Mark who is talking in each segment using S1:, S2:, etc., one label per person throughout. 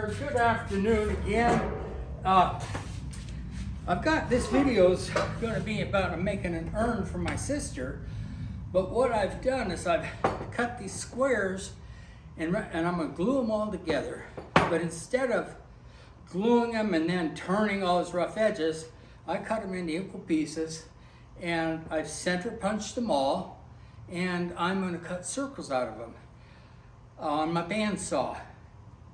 S1: or good afternoon again. I've got this video's going to be about making an urn for my sister, but what I've done is I've cut these squares and I'm going to glue them all together. But instead of gluing them and then turning all those rough edges, I cut them into equal pieces and I've center punched them all, and I'm going to cut circles out of them on my bandsaw.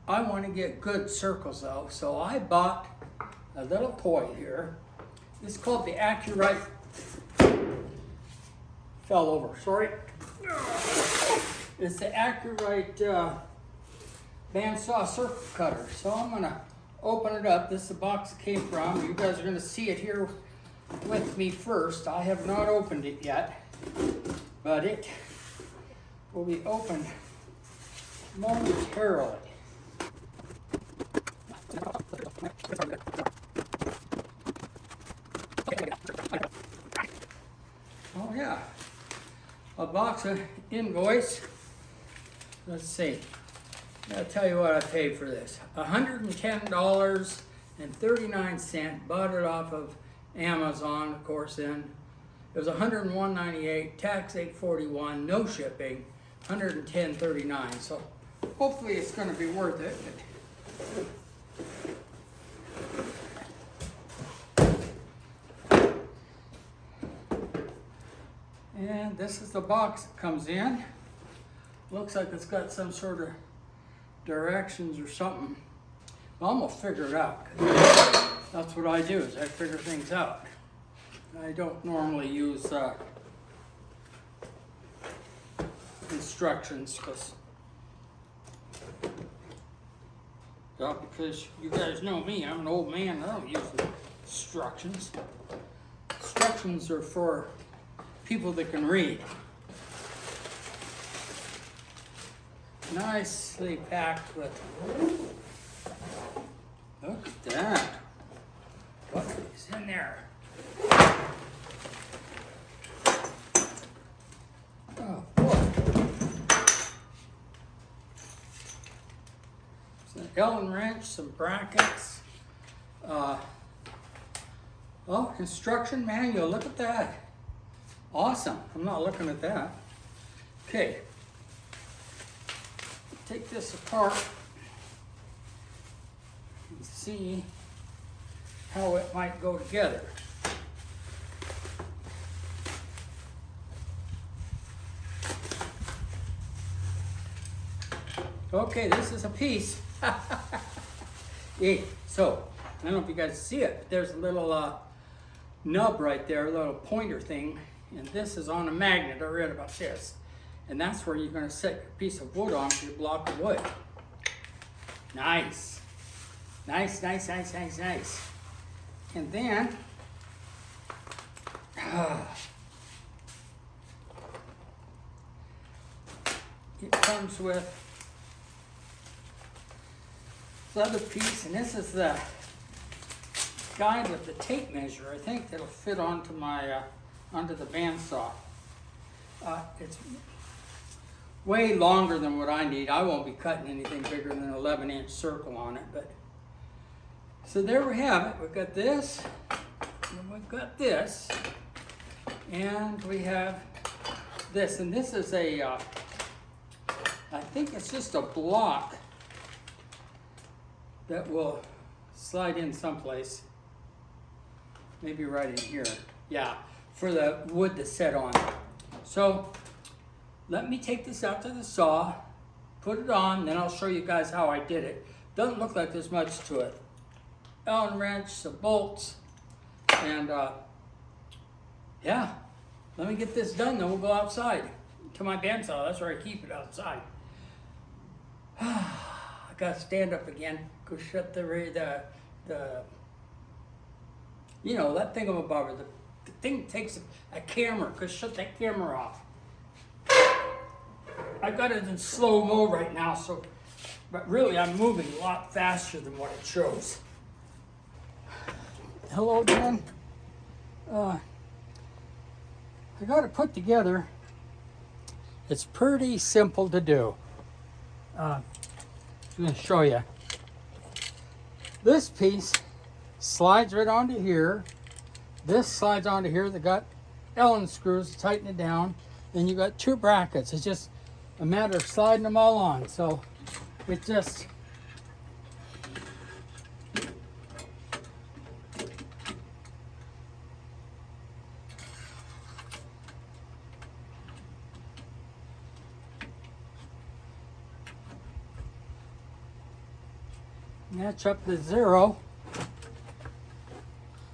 S1: I want to get good circles though, so I bought a little toy here. This is called the Accurite, fell over, sorry. It's the Accurite Bandsaw Circle Cutter. So I'm going to open it up. This is the box it came from. You guys are going to see it here with me first. I have not opened it yet, but it will be opened momentarily. Oh yeah, a box of invoice. Let's see. I'll tell you what I paid for this. $110.39. Bought it off of Amazon, of course. Then it was $101.98. Tax $8.41. No shipping. $110.39. So hopefully it's going to be worth it. And this is the box it comes in. Looks like it's got some sort of directions or something. Well, I'm gonna figure it out. That's what I do, is I figure things out. I don't normally use instructions because you guys know me, I'm an old man, I don't use instructions. Instructions are for people that can read. Nicely packed with, look at that. What is in there? Oh boy. It's an Allen wrench, some brackets. Oh, instruction manual, look at that. Awesome, I'm not looking at that. Okay. Take this apart and see how it might go together. Okay, this is a piece. Yeah, so, I don't know if you guys see it, but there's a little nub right there, a little pointer thing, and this is on a magnet. I read about this. And that's where you're going to set your piece of wood on for your block of wood. Nice. Nice, nice, nice, nice, nice. And then, it comes with this other piece, and this is the guide with the tape measure. I think that'll fit onto my, onto the bandsaw. It's way longer than what I need. I won't be cutting anything bigger than an 11-inch circle on it, but so there we have it. We've got this, and we've got this, and we have this, and this is a I think it's just a block that will slide in someplace, maybe right in here. Yeah, for the wood to set on. So let me take this out to the saw, put it on, then I'll show you guys how I did it. Doesn't look like there's much to it. Allen wrench, some bolts, and yeah, let me get this done, then we'll go outside to my bandsaw. That's where I keep it, outside. I gotta stand up again, go shut the you know, that thingamabobber, the thing takes a camera, go shut that camera off. I got it in slow-mo right now, so, but really I'm moving a lot faster than what it shows. Hello again. I got it put together. It's pretty simple to do. I'm going to show you. This piece slides right onto here. This slides onto here. They got Allen screws to tighten it down. Then you got 2 brackets. It's just a matter of sliding them all on. So it just match up the 0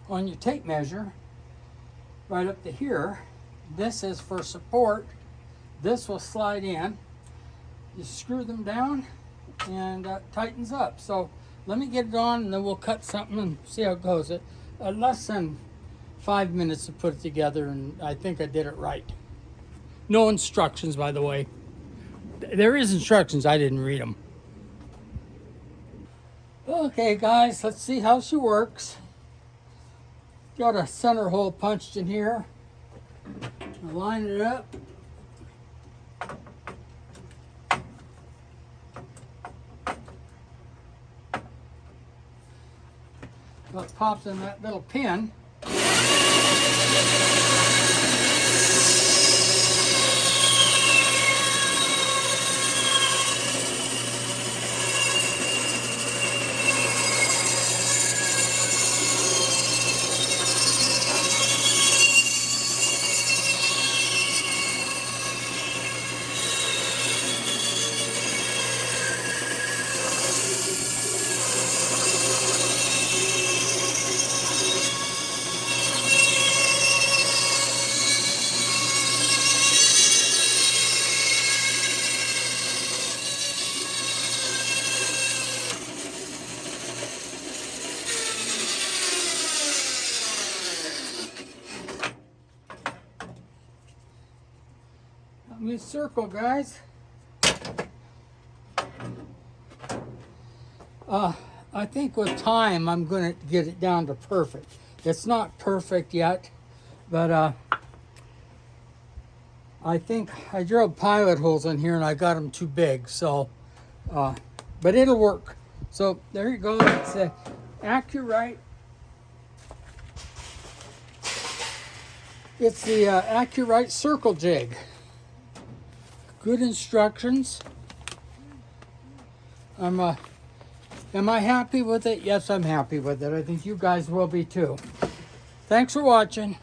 S1: on your tape measure right up to here. This is for support. This will slide in. You screw them down and tightens up. So let me get it on and then we'll cut something and see how it goes. Less than 5 minutes to put it together, and I think I did it right. No instructions, by the way. There is instructions, I didn't read them. Okay guys, let's see how she works. Got a center hole punched in here. I'll line it up. So it pops in that little pin. New circle, guys. I think with time I'm going to get it down to perfect. It's not perfect yet, but I think I drilled pilot holes in here and I got them too big, so but it'll work. So there you go. It's a Accurite. It's the Accurite Circle Jig. Good instructions. Am I happy with it? Yes, I'm happy with it. I think you guys will be too. Thanks for watching.